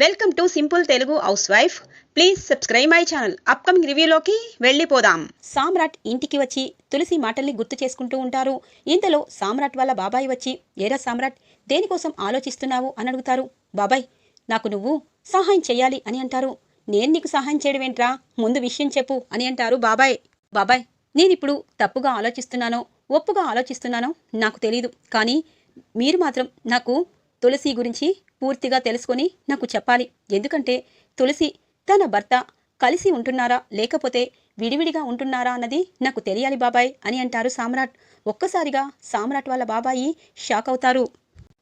Welcome to simple Telugu housewife. Please subscribe my channel. Upcoming రివ్యూలోకి వెళ్ళిపోదాం. సామ్రాట్ ఇంటికి వచ్చి తులసి మాటల్ని గుర్తు చేసుకుంటూ ఉంటారు. ఇంతలో సామ్రాట్ వాళ్ళ బాబాయ్ వచ్చి, ఏరా సామ్రాట్, దేనికోసం ఆలోచిస్తున్నావు అని అడుగుతారు. బాబాయ్, నాకు నువ్వు సహాయం చెయ్యాలి అని అంటారు. నేను నీకు సహాయం చేయడం ఏంట్రా, ముందు విషయం చెప్పు అని అంటారు బాబాయ్. బాబాయ్, నేనిప్పుడు తప్పుగా ఆలోచిస్తున్నానో ఒప్పుగా ఆలోచిస్తున్నానో నాకు తెలీదు, కానీ మీరు మాత్రం నాకు తులసి గురించి పూర్తిగా తెలుసుకొని నాకు చెప్పాలి. ఎందుకంటే తులసి తన భర్త కలిసి ఉంటున్నారా లేకపోతే విడివిడిగా ఉంటున్నారా అన్నది నాకు తెలియాలి బాబాయ్ అని అంటారు సామ్రాట్. ఒక్కసారిగా సామ్రాట్ వాళ్ళ బాబాయి షాక్ అవుతారు.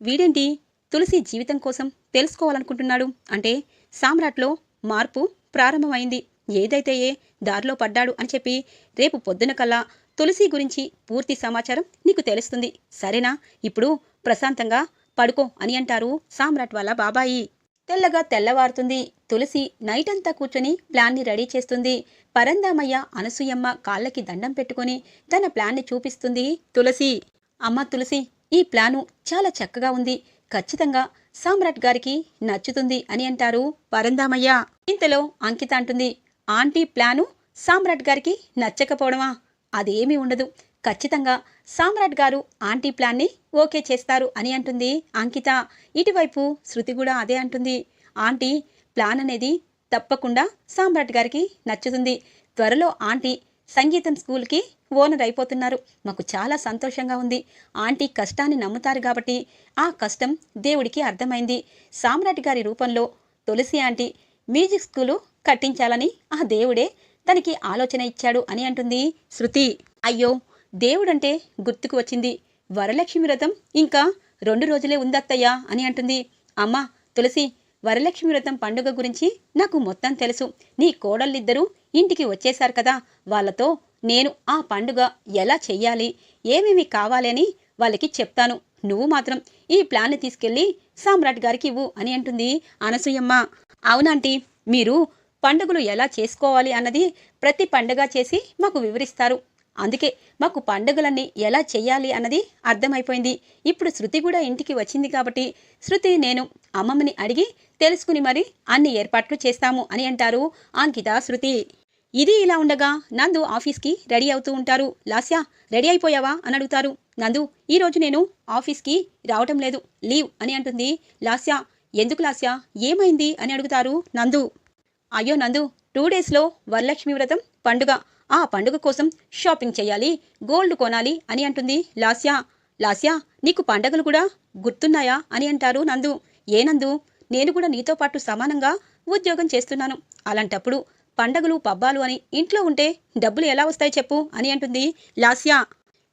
వీడేంటి తులసి జీవితం కోసం తెలుసుకోవాలనుకుంటున్నాడు అంటే సామ్రాట్లో మార్పు ప్రారంభమైంది. ఏదైతే దారిలో పడ్డాడు అని చెప్పి రేపు పొద్దున కల్లా తులసి గురించి పూర్తి సమాచారం నీకు తెలుస్తుంది, సరేనా? ఇప్పుడు ప్రశాంతంగా పడుకో అని అంటారు సామ్రాట్ వాళ్ళ బాబాయి. తెల్లగా తెల్లవారుతుంది. తులసి నైట్ అంతా కూర్చొని ప్లాన్ని రెడీ చేస్తుంది. పరందామయ్య అనసూయమ్మ కాళ్ళకి దండం పెట్టుకొని తన ప్లాన్ని చూపిస్తుంది తులసి. అమ్మ తులసి, ఈ ప్లాను చాలా చక్కగా ఉంది, ఖచ్చితంగా సామ్రాట్ గారికి నచ్చుతుంది అని అంటారు పరందామయ్య. ఇంతలో అంకిత అంటుంది, ఆంటీ ప్లాను సామ్రాట్ గారికి నచ్చకపోవడమా? అదేమీ ఉండదు, ఖచ్చితంగా సామ్రాట్ గారు ఆంటీ ప్లాన్ని ఓకే చేస్తారు అని అంటుంది అంకిత. ఇటువైపు శృతి కూడా అదే అంటుంది. ఆంటీ ప్లాన్ అనేది తప్పకుండా సామ్రాట్ గారికి నచ్చుతుంది. త్వరలో ఆంటీ సంగీతం స్కూల్కి ఓనర్ అయిపోతున్నారు. మాకు చాలా సంతోషంగా ఉంది. ఆంటీ కష్టాన్ని నమ్ముతారు కాబట్టి ఆ కష్టం దేవుడికి అర్థమైంది. సామ్రాట్ గారి రూపంలో తులసి ఆంటీ మ్యూజిక్ స్కూలు కట్టించాలని ఆ దేవుడే తనకి ఆలోచన ఇచ్చాడు అని అంటుంది శృతి. అయ్యో, దేవుడంటే గుర్తుకు వచ్చింది, వరలక్ష్మి వ్రతం ఇంకా 2 రోజులే ఉందత్తయ్యా అని అంటుంది. అమ్మా తులసి, వరలక్ష్మి వ్రతం పండుగ గురించి నాకు మొత్తం తెలుసు. నీ కోడళ్ళిద్దరూ ఇంటికి వచ్చేశారు కదా, వాళ్ళతో నేను ఆ పండుగ ఎలా చెయ్యాలి, ఏమేమి కావాలి అని వాళ్ళకి చెప్తాను. నువ్వు మాత్రం ఈ ప్లాన్ని తీసుకెళ్ళి సామ్రాట్ గారికి ఇవ్వు అని అంటుంది అనసూయమ్మ. అవునాంటీ, మీరు పండుగలు ఎలా చేసుకోవాలి అన్నది ప్రతి పండుగ చేసి మాకు వివరిస్తారు. అందుకే మాకు పండుగలన్నీ ఎలా చెయ్యాలి అన్నది అర్థమైపోయింది. ఇప్పుడు శృతి కూడా ఇంటికి వచ్చింది కాబట్టి శృతి నేను అమ్మమ్మని అడిగి తెలుసుకుని మరి అన్ని ఏర్పాట్లు చేస్తాము అని అంటారు అంకిత శృతి. ఇది ఇలా ఉండగా నందు ఆఫీస్కి రెడీ అవుతూ ఉంటారు. లాస్యా, రెడీ అయిపోయావా అని అడుగుతారు. నందు, ఈరోజు నేను ఆఫీస్కి రావటం లేదు, లీవ్ అని అంటుంది లాస్యా. ఎందుకు లాస్యా, ఏమైంది అని అడుగుతారు నందు. అయ్యో నందు, 2 డేస్లో వరలక్ష్మి వ్రతం పండుగ, ఆ పండుగ కోసం షాపింగ్ చేయాలి, గోల్డ్ కొనాలి అని అంటుంది లాస్యా. లాస్యా, నీకు పండగలు కూడా గుర్తున్నాయా అని అంటారు నందు. ఏ నందు, నేను కూడా నీతో పాటు సమానంగా ఉద్యోగం చేస్తున్నాను, అలాంటప్పుడు పండగలు పబ్బాలు అని ఇంట్లో ఉంటే డబ్బులు ఎలా వస్తాయి చెప్పు అని అంటుంది లాస్యా.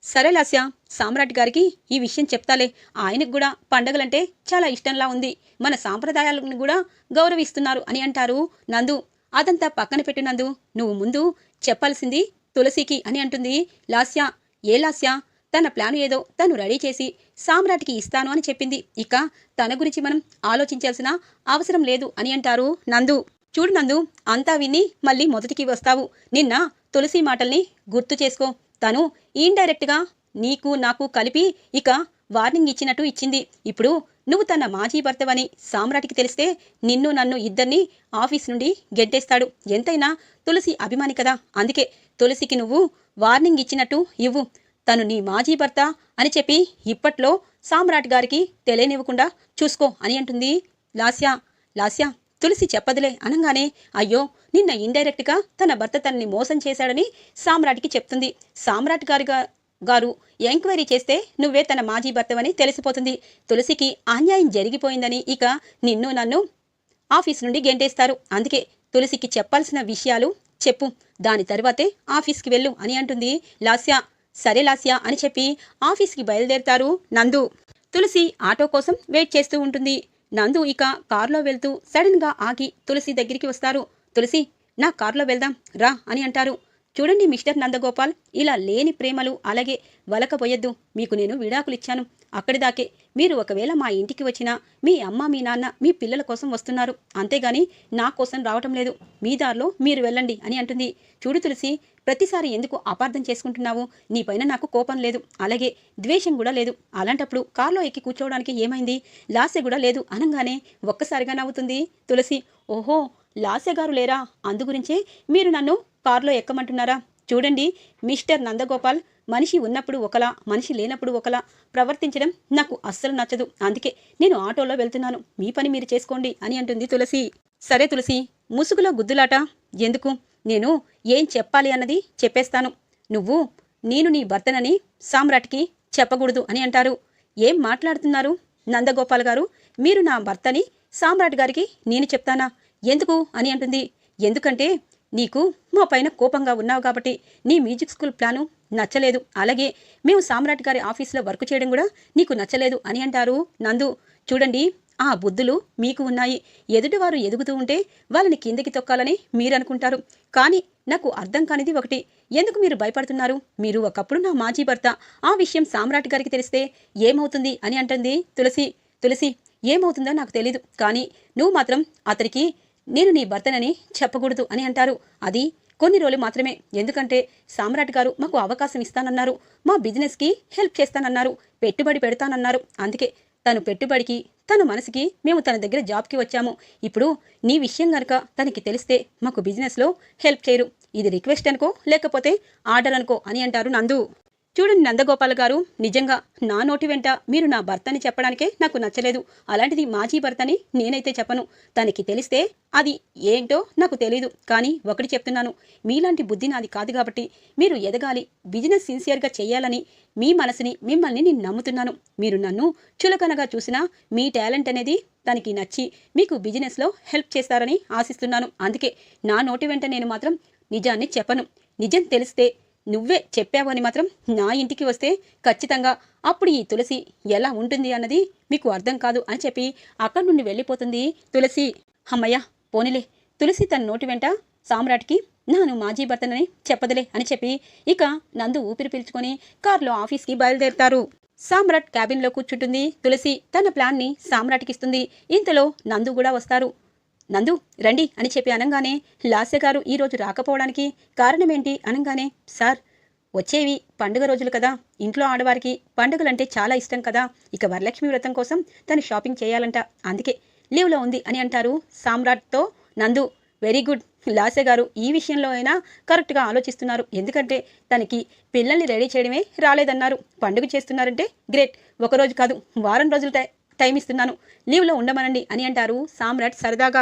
సరే లాస్యా, సామ్రాట్ గారికి ఈ విషయం చెప్తాలే, ఆయనకు కూడా పండగలంటే చాలా ఇష్టంలా ఉంది, మన సాంప్రదాయాలను కూడా గౌరవిస్తున్నారు అని అంటారు నందు. అదంతా పక్కన పెట్టు నందు, నువ్వు ముందు చెప్పాల్సింది తులసికి అని అంటుంది లాస్యా. ఏ లాస్యా, తన ప్లాను ఏదో తను రెడీ చేసి సామ్రాట్కి ఇస్తాను అని చెప్పింది, ఇక తన గురించి మనం ఆలోచించాల్సిన అవసరం లేదు అని అంటారు నందు. చూడు నందు, అంతా విని మళ్ళీ మొదటికి వస్తావు. నిన్న తులసి మాటల్ని గుర్తు చేసుకో. తను ఇండైరెక్ట్గా నీకు నాకు కలిపి ఇక వార్నింగ్ ఇచ్చినట్టు ఇచ్చింది. ఇప్పుడు నువ్వు తన మాజీ భర్తవని సామ్రాట్కి తెలిస్తే నిన్ను నన్ను ఇద్దరిని ఆఫీస్ నుండి గెంటేస్తాడు. ఎంతైనా తులసి అభిమాని కదా, అందుకే తులసికి నువ్వు వార్నింగ్ ఇచ్చినట్టు ఇవ్వు. తను నీ మాజీ భర్త అని చెప్పి ఇప్పట్లో సామ్రాట్ గారికి తెలియనివ్వకుండా చూసుకో అని అంటుంది లాస్యా. లాస్యా, తులసి చెప్పదులే అనగానే, అయ్యో, నిన్న ఇండైరెక్ట్గా తన భర్త తనని మోసం చేశాడని సామ్రాట్కి చెప్తుంది. సామ్రాట్ గారు ఎంక్వైరీ చేస్తే నువ్వే తన మాజీ భర్తవని తెలిసిపోతుంది. తులసికి అన్యాయం జరిగిపోయిందని ఇక నిన్ను నన్ను ఆఫీస్ నుండి గెంటేస్తారు. అందుకే తులసికి చెప్పాల్సిన విషయాలు చెప్పు, దాని తర్వాతే ఆఫీస్కి వెళ్ళు అని అంటుంది లాస్యా. సరే లాస్యా అని చెప్పి ఆఫీస్కి బయలుదేరుతారు నందు. తులసి ఆటో కోసం వెయిట్ చేస్తూ ఉంటుంది. నందు ఇక కారులో వెళ్తూ సడన్గా ఆగి తులసి దగ్గరికి వస్తారు. తులసి, నా కారులో వెళ్దాం రా అని అంటారు. చూడండి మిస్టర్ నందగోపాల్, ఇలా లేని ప్రేమలు అలాగే వలకపోయొద్దు. మీకు నేను విడాకులిచ్చాను. అక్కడి దాకే. మీరు ఒకవేళ మా ఇంటికి వచ్చినా మీ అమ్మ మీ నాన్న మీ పిల్లల కోసం వస్తున్నారు, అంతేగాని నా కోసం రావటం లేదు. మీ దారిలో మీరు వెళ్ళండి అని అంటుంది. చూడు తులసి, ప్రతిసారి ఎందుకు అపార్థం చేసుకుంటున్నావు? నీపైన నాకు కోపం లేదు, అలాగే ద్వేషం కూడా లేదు. అలాంటప్పుడు కారులో ఎక్కి కూర్చోవడానికి ఏమైంది? లాస్య కూడా లేదు అనగానే ఒక్కసారిగా నవ్వుతుంది తులసి. ఓహో, లాస్య గారు లేరా, అందుగురించే మీరు నన్ను కారులో ఎక్కమంటున్నారా? చూడండి మిస్టర్ నందగోపాల్, మనిషి ఉన్నప్పుడు ఒకలా మనిషి లేనప్పుడు ఒకలా ప్రవర్తించడం నాకు అస్సలు నచ్చదు. అందుకే నేను ఆటోలో వెళ్తున్నాను. మీ పని మీరు చేసుకోండి అని అంటుంది తులసి. సరే తులసి, ముసుగులో గుద్దులాట ఎందుకు? నేను ఏం చెప్పాలి అన్నది చెప్పేస్తాను. నేను నీ భర్తనని సామ్రాట్కి చెప్పకూడదు అని అంటారు. ఏం మాట్లాడుతున్నారు నందగోపాల్ గారు? మీరు నా భర్తని సామ్రాట్ గారికి నేను చెప్తానా? ఎందుకు అని అంటుంది. ఎందుకంటే నీకు మా పైన కోపంగా ఉన్నావు కాబట్టి. నీ మ్యూజిక్ స్కూల్ ప్లాను నచ్చలేదు, అలాగే మేము సామ్రాట్ గారి ఆఫీస్లో వర్క్ చేయడం కూడా నీకు నచ్చలేదు అని అంటారు నందు. చూడండి, ఆ బుద్ధులు మీకు ఉన్నాయి. ఎదుటివారు ఎదుగుతూ ఉంటే వాళ్ళని కిందకి తొక్కాలని మీరు అనుకుంటారు. కానీ నాకు అర్థం కానిది ఒకటి, ఎందుకు మీరు భయపడుతున్నారు? మీరు ఒకప్పుడు నా మాజీ భర్త. ఆ విషయం సామ్రాట్ గారికి తెలిస్తే ఏమవుతుంది అని అంటుంది తులసి. తులసి, ఏమవుతుందో నాకు తెలీదు, కానీ నువ్వు మాత్రం అతనికి నేను నీ భర్తనని చెప్పకూడదు అని అంటారు. అది కొన్ని రోజులు మాత్రమే. ఎందుకంటే సామ్రాట్ గారు మాకు అవకాశం ఇస్తానన్నారు, మా బిజినెస్కి హెల్ప్ చేస్తానన్నారు, పెట్టుబడి పెడతానన్నారు. అందుకే తను పెట్టుబడికి తన మనసుకి మేము తన దగ్గర జాబ్కి వచ్చాము. ఇప్పుడు నీ విషయం గనక తనకి తెలిస్తే మాకు బిజినెస్లో హెల్ప్ చేయరు. ఇది రిక్వెస్ట్ అనుకో, లేకపోతే ఆర్డర్ అనుకో అని అంటారు నందు. చూడండి నందగోపాల్ గారు, నిజంగా నా నోటి వెంట మీరు నా భర్తని చెప్పడానికే నాకు నచ్చలేదు. అలాంటిది మాజీ భర్తని నేనైతే చెప్పను. తనకి తెలిస్తే అది ఏంటో నాకు తెలీదు. కానీ ఒకటి చెప్తున్నాను, మీలాంటి బుద్ధి నాది కాదు కాబట్టి మీరు ఎదగాలి, బిజినెస్ సిన్సియర్గా చేయాలని మీ మనసుని మిమ్మల్ని నేను నమ్ముతున్నాను. మీరు నన్ను చులకనగా చూసినా మీ టాలెంట్ అనేది తనకి నచ్చి మీకు బిజినెస్లో హెల్ప్ చేస్తారని ఆశిస్తున్నాను. అందుకే నా నోటి వెంట నేను మాత్రం నిజాన్ని చెప్పను. నిజం తెలిస్తే నువ్వే చెప్పావు అని మాత్రం నా ఇంటికి వస్తే ఖచ్చితంగా అప్పుడు ఈ తులసి ఎలా ఉంటుంది అన్నది మీకు అర్థం కాదు అని చెప్పి అక్కడి నుండి వెళ్ళిపోతుంది తులసి. అమ్మయ్య, పోనిలే, తులసి తన నోటి వెంట సామ్రాట్కి నాను మాజీ భర్తనని చెప్పదులే అని చెప్పి ఇక నందు ఊపిరి పీల్చుకొని కారులో ఆఫీస్కి బయలుదేరుతారు. సామ్రాట్ క్యాబిన్లో కూర్చుంటుంది తులసి. తన ప్లాన్ని సామ్రాట్కి ఇస్తుంది. ఇంతలో నందు కూడా వస్తారు. నందు రండి అని చెప్పి అనగానే, లాస్య గారు ఈరోజు రాకపోవడానికి కారణమేంటి అనగానే, సార్ వచ్చేవి పండుగ రోజులు కదా, ఇంట్లో ఆడవారికి పండుగలంటే చాలా ఇష్టం కదా, ఇక వరలక్ష్మి వ్రతం కోసం తను షాపింగ్ చేయాలంట, అందుకే లీవ్లో ఉంది అని అంటారు సామ్రాట్తో నందు. వెరీ గుడ్, లాస్య గారు ఈ విషయంలో అయినా కరెక్ట్గా ఆలోచిస్తున్నారు. ఎందుకంటే తనకి పిల్లల్ని రెడీ చేయడమే రాలేదన్నారు, పండుగ చేస్తున్నారంటే గ్రేట్. ఒకరోజు కాదు, వారం రోజులు టైం ఇస్తున్నాను, లీవ్లో ఉండమనండి అని అంటారు సామ్రాట్ సరదాగా.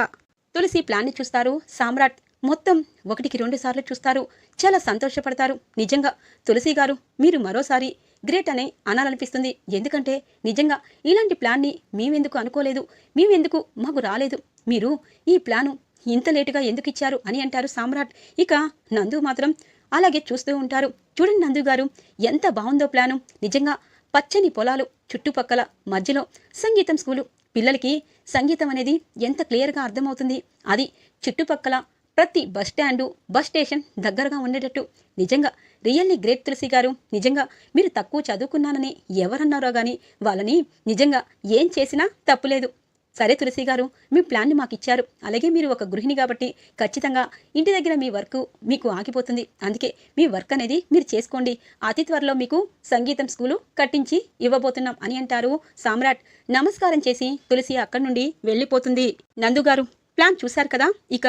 తులసి ప్లాన్ని చూస్తారు సామ్రాట్. మొత్తం 1-2 సార్లు చూస్తారు. చాలా సంతోషపడతారు. నిజంగా తులసి గారు, మీరు మరోసారి గ్రేట్ అనే అనాలనిపిస్తుంది. ఎందుకంటే నిజంగా ఇలాంటి ప్లాన్ని మేమెందుకు అనుకోలేదు, మేమెందుకు మాకు రాలేదు, మీరు ఈ ప్లాను ఇంత లేటుగా ఎందుకు ఇచ్చారు అని అంటారు సామ్రాట్. ఇక నందు మాత్రం అలాగే చూస్తూ ఉంటారు. చూడండి నందు గారు, ఎంత బాగుందో ప్లాను. నిజంగా పచ్చని పొలాలు చుట్టుపక్కల, మధ్యలో సంగీతం స్కూలు. పిల్లలకి సంగీతం అనేది ఎంత క్లియర్గా అర్థమవుతుంది. అది చుట్టుపక్కల ప్రతి బస్ స్టాండు, బస్ స్టేషన్ దగ్గరగా ఉండేటట్టు. నిజంగా రియల్లీ గ్రేట్ తులసి గారు. నిజంగా మీరు తక్కువ చదువుకున్నానని ఎవరన్నారో కానీ వాళ్ళని నిజంగా ఏం చేసినా తప్పులేదు. సరే తులసి గారు, మీ ప్లాన్ని మాకు ఇచ్చారు, అలాగే మీరు ఒక గృహిణి కాబట్టి ఖచ్చితంగా ఇంటి దగ్గర మీ వర్క్ మీకు ఆగిపోతుంది. అందుకే మీ వర్క్ అనేది మీరు చేసుకోండి. అతి త్వరలో మీకు సంగీతం స్కూలు కట్టించి ఇవ్వబోతున్నాం అని అంటారు సామ్రాట్. నమస్కారం చేసి తులసి అక్కడి నుండి వెళ్ళిపోతుంది. నందు గారు, ప్లాన్ చూశారు కదా, ఇక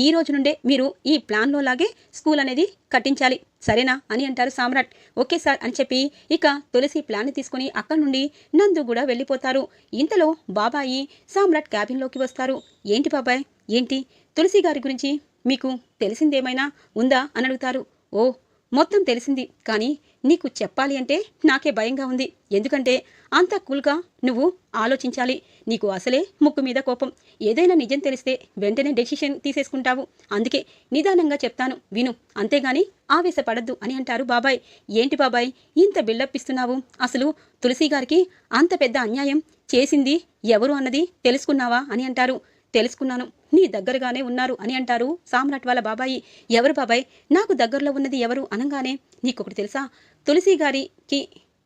ఈ రోజు నుండే మీరు ఈ ప్లాన్లో లాగే స్కూల్ అనేది కట్టించాలి, సరేనా అని అంటారు సామ్రాట్. ఓకే సార్ అని చెప్పి ఇక తులసి ప్లాన్ని తీసుకుని అక్కడి నుండి నందు కూడా వెళ్ళిపోతారు. ఇంతలో బాబాయి సామ్రాట్ క్యాబిన్లోకి వస్తారు. ఏంటి బాబాయ్, ఏంటి తులసి గారి గురించి మీకు తెలిసిందేమైనా ఉందా అని అడుగుతారు. ఓ, మొత్తం తెలిసింది, కానీ నీకు చెప్పాలి అంటే నాకే భయంగా ఉంది. ఎందుకంటే అంత కూల్గా నువ్వు ఆలోచించాలి. నీకు అసలే ముక్కు మీద కోపం. ఏదైనా నిజం తెలిస్తే వెంటనే డెసిషన్ తీసేసుకుంటావు. అందుకే నిదానంగా చెప్తాను విను, అంతేగాని ఆవేశపడద్దు అని అంటారు బాబాయ్. ఏంటి బాబాయ్ ఇంత బిల్డప్ ఇస్తున్నావు? అసలు తులసి గారికి అంత పెద్ద అన్యాయం చేసింది ఎవరు అన్నది తెలుసుకున్నావా అని అంటారు. తెలుసుకున్నాను, నీ దగ్గరగానే ఉన్నారు అని అంటారు సామ్రాట్ వాళ్ళ బాబాయి. ఎవరు బాబాయ్, నాకు దగ్గరలో ఉన్నది ఎవరు అనగానే, నీకొకటి తెలుసా, తులసి గారికి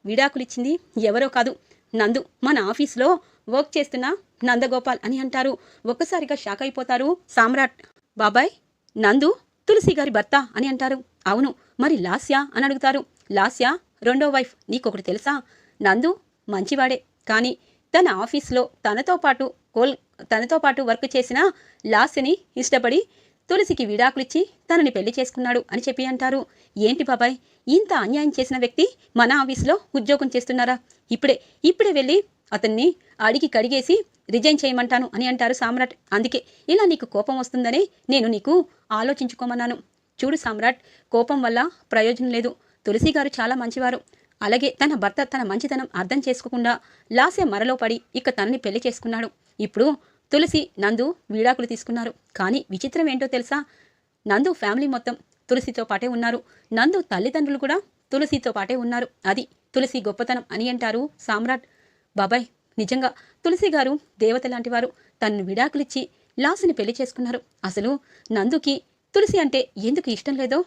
విడాకులిచ్చింది ఎవరో కాదు, నందు, మన ఆఫీస్లో వర్క్ చేస్తున్న నందగోపాల్ అని అంటారు. ఒక్కసారిగా షాక్ అయిపోతారు సామ్రాట్. బాబాయ్, నందు తులసి గారి భర్త అని అంటారు. అవును, మరి లాస్య అని అడుగుతారు. లాస్య రెండో వైఫ్. నీకొకటి తెలుసా, నందు మంచివాడే, కానీ తన ఆఫీస్లో తనతో పాటు వర్క్ చేసిన లాస్యని ఇష్టపడి తులసికి విడాకులిచ్చి తనని పెళ్లి చేసుకున్నాడు అని చెప్పి అంటారు. ఏంటి బాబాయ్, ఇంత అన్యాయం చేసిన వ్యక్తి మన ఆఫీస్లో ఉద్యోగం చేస్తున్నారా? ఇప్పుడే వెళ్ళి అతన్ని అడిగి కడిగేసి రిజైన్ చేయమంటాను అని అంటారు సామ్రాట్. అందుకే ఇలా నీకు కోపం వస్తుందని నేను నీకు ఆలోచించుకోమన్నాను. చూడు సామ్రాట్, కోపం వల్ల ప్రయోజనం లేదు. తులసి గారు చాలా మంచివారు. అలాగే తన భర్త తన మంచితనం అర్థం చేసుకోకుండా లాస్య మరలో పడి ఇక తనని పెళ్లి చేసుకున్నాడు. ఇప్పుడు తులసి, నందు విడాకులు తీసుకున్నారు. కానీ విచిత్రం ఏంటో తెలుసా, నందు ఫ్యామిలీ మొత్తం తులసితో పాటే ఉన్నారు. నందు తల్లిదండ్రులు కూడా తులసితో పాటే ఉన్నారు. అది తులసి గొప్పతనం అని అంటారు సామ్రాట్. బాబాయ్, నిజంగా తులసి గారు దేవత లాంటివారు. తనను విడాకులిచ్చి లాస్యని పెళ్లి చేసుకున్నారు. అసలు నందుకి తులసి అంటే ఎందుకు ఇష్టం లేదో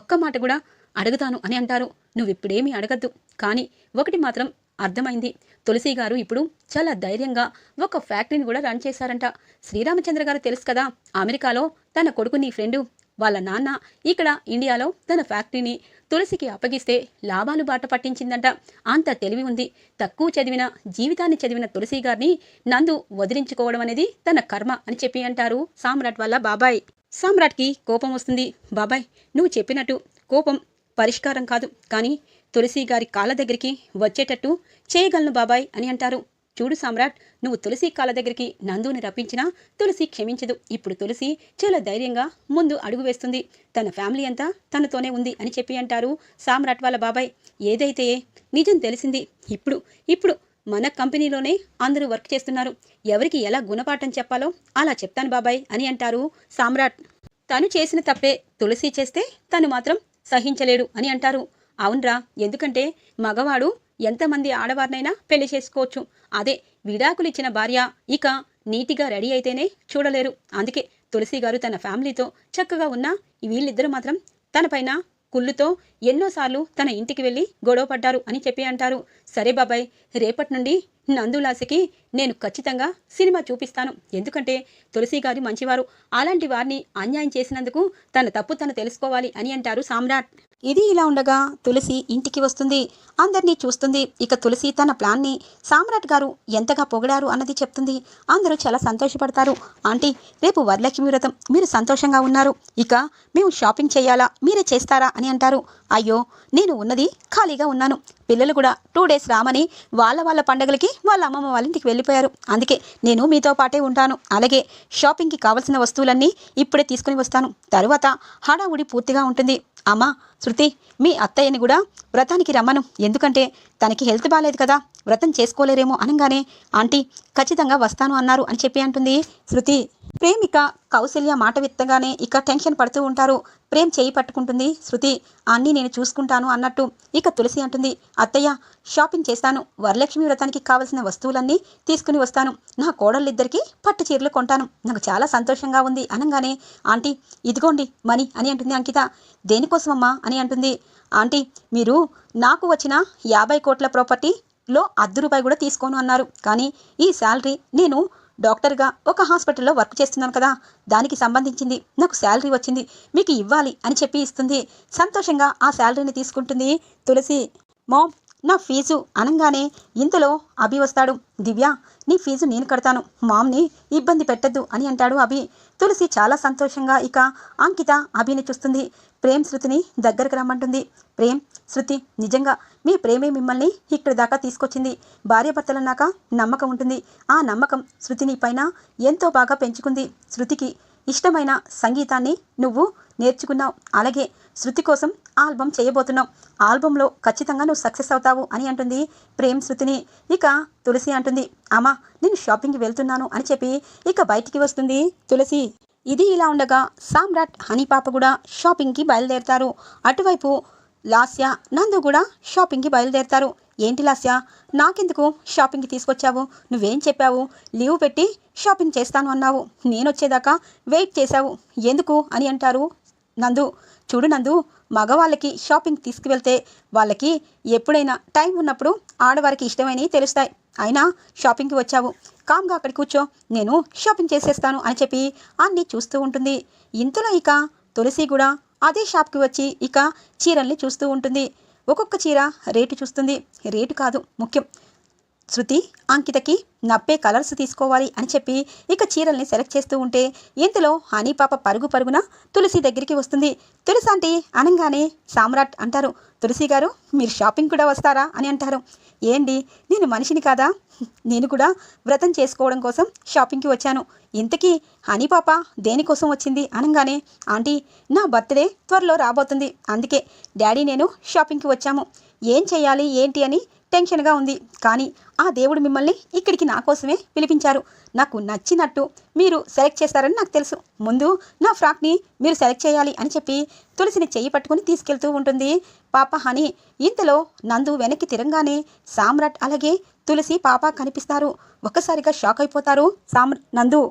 ఒక్క మాట కూడా అడుగుతాను అని అంటారు. నువ్విప్పుడేమీ అడగద్దు, కానీ ఒకటి మాత్రం అర్థమైంది. తులసి గారు ఇప్పుడు చాలా ధైర్యంగా ఒక ఫ్యాక్టరీని కూడా రన్ చేశారంట. శ్రీరామచంద్ర గారు తెలుసు కదా, అమెరికాలో తన కొడుకు నీ ఫ్రెండు వాళ్ళ నాన్న ఇక్కడ ఇండియాలో తన ఫ్యాక్టరీని తులసికి అప్పగిస్తే లాభాలు బాట పట్టించిందంట. అంత తెలివి ఉంది. తక్కువ చదివిన జీవితాన్ని చదివిన తులసి గారిని నందు వదిలించుకోవడం అనేది తన కర్మ అని చెప్పి అంటారు సామ్రాట్ వాళ్ళ బాబాయ్. సామ్రాట్కి కోపం వస్తుంది. బాబాయ్, నువ్వు చెప్పినట్టు కోపం పరిష్కారం కాదు, కానీ తులసి గారి కాళ్ళ దగ్గరికి వచ్చేటట్టు చేయగలను బాబాయ్ అని అంటారు. చూడు సామ్రాట్, నువ్వు తులసి కాళ్ళ దగ్గరికి నందుని రప్పించినా తులసి క్షమించదు. ఇప్పుడు తులసి చాలా ధైర్యంగా ముందు అడుగు వేస్తుంది. తన ఫ్యామిలీ అంతా తనతోనే ఉంది అని చెప్పి అంటారు సామ్రాట్ వాళ్ళ బాబాయ్. ఏదైతే నిజం తెలిసింది. ఇప్పుడు మన కంపెనీలోనే అందరూ వర్క్ చేస్తున్నారు. ఎవరికి ఎలా గుణపాఠం చెప్పాలో అలా చెప్తాను బాబాయ్ అని అంటారు సామ్రాట్. తను చేసిన తప్పే తులసి చేస్తే తను మాత్రం సహించలేడు అని అంటారు. అవునరా, ఎందుకంటే మగవాడు ఎంతమంది ఆడవారినైనా పెళ్లి చేసుకోవచ్చు. అదే విడాకులిచ్చిన భార్య ఇక నీటిగా రెడీ అయితేనే చూడలేరు. అందుకే తులసి గారు తన ఫ్యామిలీతో చక్కగా ఉన్న వీళ్ళిద్దరూ మాత్రం తనపైన కుళ్ళుతో ఎన్నోసార్లు తన ఇంటికి వెళ్ళి గొడవ పడ్డారు అని చెప్పి అంటారు. సరే బాబాయ్, రేపటి నుండి నందులాసికి నేను ఖచ్చితంగా సినిమా చూపిస్తాను. ఎందుకంటే తులసి గారి మంచివారు. అలాంటి వారిని అన్యాయం చేసినందుకు తన తప్పు తను తెలుసుకోవాలి అని అంటారు సామ్రాట్. ఇది ఇలా ఉండగా తులసి ఇంటికి వస్తుంది. అందరినీ చూస్తుంది. ఇక తులసి తన ప్లాన్ని సామ్రాట్ గారు ఎంతగా పొగిడారు అన్నది చెప్తుంది. అందరూ చాలా సంతోషపడతారు. ఆంటీ, రేపు వరలక్ష్మి వ్రతం, మీరు సంతోషంగా ఉన్నారు. ఇక మేము షాపింగ్ చేయాలా, మీరే చేస్తారా అని అంటారు. అయ్యో, నేను ఉన్నది ఖాళీగా ఉన్నాను. పిల్లలు కూడా 2 days రామని వాళ్ళ పండగలకి వాళ్ళ అమ్మమ్మ వాళ్ళ ఇంటికి వెళ్ళిపోయారు. అందుకే నేను మీతో పాటే ఉంటాను. అలాగే షాపింగ్కి కావాల్సిన వస్తువులన్నీ ఇప్పుడే తీసుకుని వస్తాను. తరువాత హడావుడి పూర్తిగా ఉంటుంది. అమ్మా శృతి, మీ అత్తయ్యని కూడా వ్రతానికి రమ్మను. ఎందుకంటే తనకి హెల్త్ బాగాలేదు కదా, వ్రతం చేసుకోలేరేమో అనగానే, ఆంటీ ఖచ్చితంగా వస్తాను అన్నారు అని చెప్పి అంటుంది శృతి. ప్రేమిక కౌశల్య మాట విత్తగానే ఇక టెన్షన్ పడుతూ ఉంటారు. ప్రేమ్ చేయి పట్టుకుంటుంది శృతి. అన్నీ నేను చూసుకుంటాను అన్నట్టు. ఇక తులసి అంటుంది, అత్తయ్య షాపింగ్ చేస్తాను, వరలక్ష్మి వ్రతానికి కావలసిన వస్తువులన్నీ తీసుకుని వస్తాను. నా కోడళ్ళిద్దరికీ పట్టు చీరలు కొంటాను. నాకు చాలా సంతోషంగా ఉంది అనగానే, ఆంటీ ఇదిగోండి మనీ అని అంటుంది అంకిత. దేనికోసమమ్మా అని అంటుంది. ఆంటీ, మీరు నాకు వచ్చిన 50 కోట్ల ప్రాపర్టీలో ₹1 కూడా తీసుకోను అన్నారు. కానీ ఈ శాలరీ నేను డాక్టర్గా ఒక హాస్పిటల్లో వర్క్ చేస్తున్నాను కదా, దానికి సంబంధించింది నాకు శాలరీ వచ్చింది, మీకు ఇవ్వాలి అని చెప్పి ఇస్తుంది. సంతోషంగా ఆ శాలరీని తీసుకుంటుంది తులసి. మామ్, నా ఫీజు అనగానే ఇంతలో అభి వస్తాడు. దివ్య, నీ ఫీజు నేను కడతాను, మామ్ని ఇబ్బంది పెట్టద్దు అని అంటాడు అభి. తులసి చాలా సంతోషంగా ఇక అంకిత అభిని చూస్తుంది. ప్రేమ్ శృతిని దగ్గరకు రమ్మంటుంది. ప్రేమ్, శృతి, నిజంగా మీ ప్రేమే మిమ్మల్ని ఇక్కడి దాకా తీసుకొచ్చింది. భార్యాభర్తలన్నాక నమ్మకం ఉంటుంది. ఆ నమ్మకం శృతిని పైన ఎంతో బాగా పెంచుకుంది. శృతికి ఇష్టమైన సంగీతాన్ని నువ్వు నేర్చుకున్నావు. అలాగే శృతి కోసం ఆల్బమ్ చేయబోతున్నావు. ఆల్బంలో ఖచ్చితంగా నువ్వు సక్సెస్ అవుతావు అని అంటుంది ప్రేమ్ శృతిని. ఇక తులసి అంటుంది, అమ్మా నేను షాపింగ్కి వెళ్తున్నాను అని చెప్పి ఇక బయటికి వస్తుంది తులసి. ఇది ఇలా ఉండగా సామ్రాట్, హనీ పాప కూడా షాపింగ్కి బయలుదేరుతారు. అటువైపు లాస్య, నందు కూడా షాపింగ్కి బయలుదేరుతారు. ఏంటి లాస్య, నాకెందుకు షాపింగ్కి తీసుకొచ్చావు? నువ్వేం చెప్పావు? లీవ్ పెట్టి షాపింగ్ చేస్తాను అన్నావు. నేను వచ్చేదాకా వెయిట్ చేశావు ఎందుకు అని అంటారు నందు. చూడు నందు, మగవాళ్ళకి షాపింగ్ తీసుకువెళ్తే వాళ్ళకి ఎప్పుడైనా టైం ఉన్నప్పుడు ఆడవారికి ఇష్టమైనవి తెలుస్తాయి. అయినా షాపింగ్కి వచ్చావు, కామ్గా అక్కడికి కూర్చో, నేను షాపింగ్ చేసేస్తాను అని చెప్పి అన్నీ చూస్తూ ఉంటుంది. ఇంతలో ఇక తులసి కూడా అదే షాప్కి వచ్చి ఇక చీరల్ని చూస్తూ ఉంటుంది. ఒక్కొక్క చీర రేటు చూస్తుంది. రేటు కాదు ముఖ్యం, శృతి అంకితకి నప్పే కలర్స్ తీసుకోవాలి అని చెప్పి ఇక చీరల్ని సెలెక్ట్ చేస్తూ ఉంటే ఇంతలో హనీ పాప పరుగు పరుగున తులసి దగ్గరికి వస్తుంది. తులసి ఆంటీ అనగానే సామ్రాట్ అంటారు, తులసి గారు మీరు షాపింగ్ కూడా వస్తారా అని అంటారు. ఏంటి, నేను మనిషిని కాదా? నేను కూడా వ్రతం చేసుకోవడం కోసం షాపింగ్కి వచ్చాను. ఇంతకీ హనీ పాప దేనికోసం వచ్చింది అనగానే, ఆంటీ నా బర్త్డే త్వరలో రాబోతుంది, అందుకే డాడీ నేను షాపింగ్కి వచ్చాము. ఏం చేయాలి ఏంటి అని టెన్షన్గా ఉంది, కానీ ఆ దేవుడు మిమ్మల్ని ఇక్కడికి నా కోసమే పిలిపించారు. నాకు నచ్చినట్టు మీరు సెలెక్ట్ చేస్తారని నాకు తెలుసు. ముందు నా ఫ్రాక్ని మీరు సెలెక్ట్ చేయాలి అని చెప్పి తులసిని చెయ్యి పట్టుకుని తీసుకెళ్తూ ఉంటుంది పాప హనీ. ఇంతలో నందు వెనక్కి తిరంగానే సామ్రాట్ అలాగే తులసి పాప కనిపిస్తారు. ఒక్కసారిగా షాక్ అయిపోతారు నందు.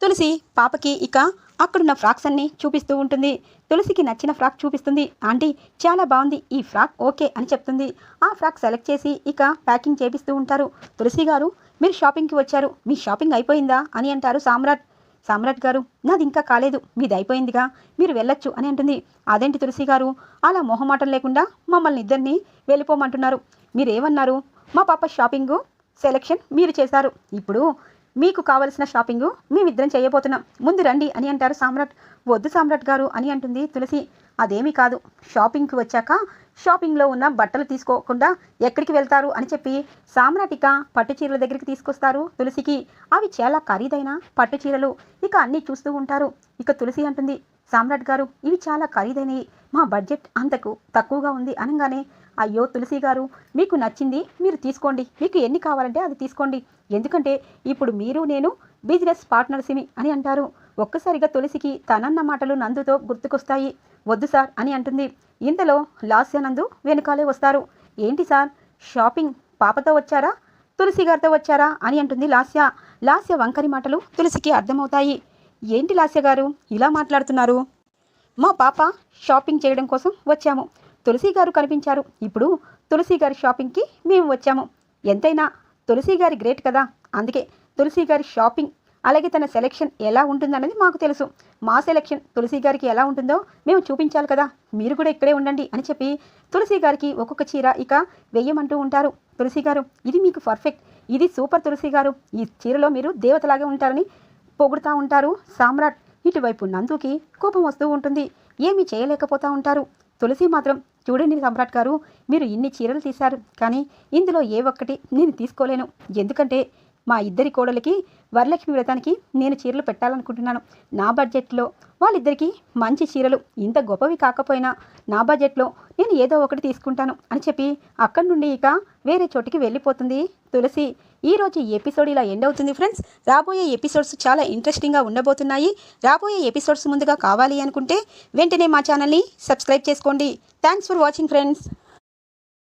తులసి పాపకి ఇక అక్కడున్న ఫ్రాక్స్ అన్నీ చూపిస్తూ ఉంటుంది. తులసికి నచ్చిన ఫ్రాక్ చూపిస్తుంది. ఆంటీ చాలా బాగుంది, ఈ ఫ్రాక్ ఓకే అని చెప్తుంది. ఆ ఫ్రాక్ సెలెక్ట్ చేసి ఇక ప్యాకింగ్ చేపిస్తూ ఉంటారు. తులసి గారు మీరు షాపింగ్కి వచ్చారు, మీ షాపింగ్ అయిపోయిందా అని అంటారు సామ్రాట్. సామ్రాట్ గారు నాది ఇంకా కాలేదు, మీది అయిపోయిందిగా, మీరు వెళ్ళొచ్చు అని అంటుంది. అదేంటి తులసి గారు అలా మొహమాటం లేకుండా మమ్మల్ని ఇద్దరిని వెళ్ళిపోమంటున్నారు? మీరేమన్నారు? మా పాప షాపింగు సెలెక్షన్ మీరు చేశారు, ఇప్పుడు మీకు కావలసిన షాపింగు మేమిద్దరం చేయబోతున్నాం, ముందు రండి అని అంటారు సామ్రాట్. వద్దు సామ్రాట్ గారు అని అంటుంది తులసి. అదేమీ కాదు, షాపింగ్కి వచ్చాక షాపింగ్లో ఉన్న బట్టలు తీసుకోకుండా ఎక్కడికి వెళ్తారు అని చెప్పి సామ్రాట్ ఇక పట్టు చీరల దగ్గరికి తీసుకొస్తారు తులసికి. అవి చాలా ఖరీదైన పట్టు చీరలు. ఇక అన్నీ చూస్తూ ఉంటారు. ఇక తులసి అంటుంది, సామ్రాట్ గారు ఇవి చాలా ఖరీదైనవి, మా బడ్జెట్ అంతకు తక్కువగా ఉంది అనగానే, అయ్యో తులసి గారు మీకు నచ్చింది మీరు తీసుకోండి, మీకు ఎన్ని కావాలంటే అది తీసుకోండి, ఎందుకంటే ఇప్పుడు మీరు నేను బిజినెస్ పార్ట్నర్స్ని అని అంటారు. ఒక్కసారిగా తులసికి తనన్న మాటలు నందుతో గుర్తుకొస్తాయి. వద్దు సార్ అని అంటుంది. ఇంతలో లాస్య నందు వెనుకాలే వస్తారు. ఏంటి సార్ షాపింగ్ పాపతో వచ్చారా తులసి గారితో వచ్చారా అని అంటుంది లాస్య. లాస్య వంకరి మాటలు తులసికి అర్థమవుతాయి. ఏంటి లాస్య గారు ఇలా మాట్లాడుతున్నారు? మా పాప షాపింగ్ చేయడం కోసం వచ్చాము, తులసి గారు కనిపించారు, ఇప్పుడు తులసి గారి షాపింగ్కి మేము వచ్చాము. ఎంతైనా తులసి గారి గ్రేట్ కదా, అందుకే తులసి గారి షాపింగ్ అలాగే తన సెలెక్షన్ ఎలా ఉంటుందన్నది మాకు తెలుసు. మా సెలెక్షన్ తులసి గారికి ఎలా ఉంటుందో మేము చూపించాలి కదా, మీరు కూడా ఇక్కడే ఉండండి అని చెప్పి తులసి గారికి ఒక్కొక్క చీర ఇక వెయ్యమంటూ ఉంటారు. తులసి గారు ఇది మీకు పర్ఫెక్ట్, ఇది సూపర్ తులసి గారు, ఈ చీరలో మీరు దేవతలాగే ఉంటారని పొగుడుతూ ఉంటారు సామ్రాట్. ఇటువైపు నందుకి కోపం వస్తూ ఉంటుంది, ఏమీ చేయలేకపోతూ ఉంటారు. తులసి మాత్రం, చూడండి సమ్రాట్ గారు మీరు ఇన్ని చీరలు తీశారు, కానీ ఇందులో ఏ ఒక్కటి నేను తీసుకోలేను, ఎందుకంటే మా ఇద్దరి కోడలికి వరలక్ష్మి వ్రతానికి నేను చీరలు పెట్టాలనుకుంటున్నాను. నా బడ్జెట్లో వాళ్ళిద్దరికీ మంచి చీరలు, ఇంత గొప్పవి కాకపోయినా నా బడ్జెట్లో నేను ఏదో ఒకటి తీసుకుంటాను అని చెప్పి అక్కడి నుండి ఇక వేరే చోటికి వెళ్ళిపోతుంది తులసి. ఈరోజు ఈ ఎపిసోడ్ ఇలా ఎండ్ అవుతుంది ఫ్రెండ్స్. రాబోయే ఎపిసోడ్స్ చాలా ఇంట్రెస్టింగ్గా ఉండబోతున్నాయి. రాబోయే ఎపిసోడ్స్ ముందుగా కావాలి అనుకుంటే వెంటనే మా ఛానల్ని సబ్స్క్రైబ్ చేసుకోండి. Thanks for watching friends.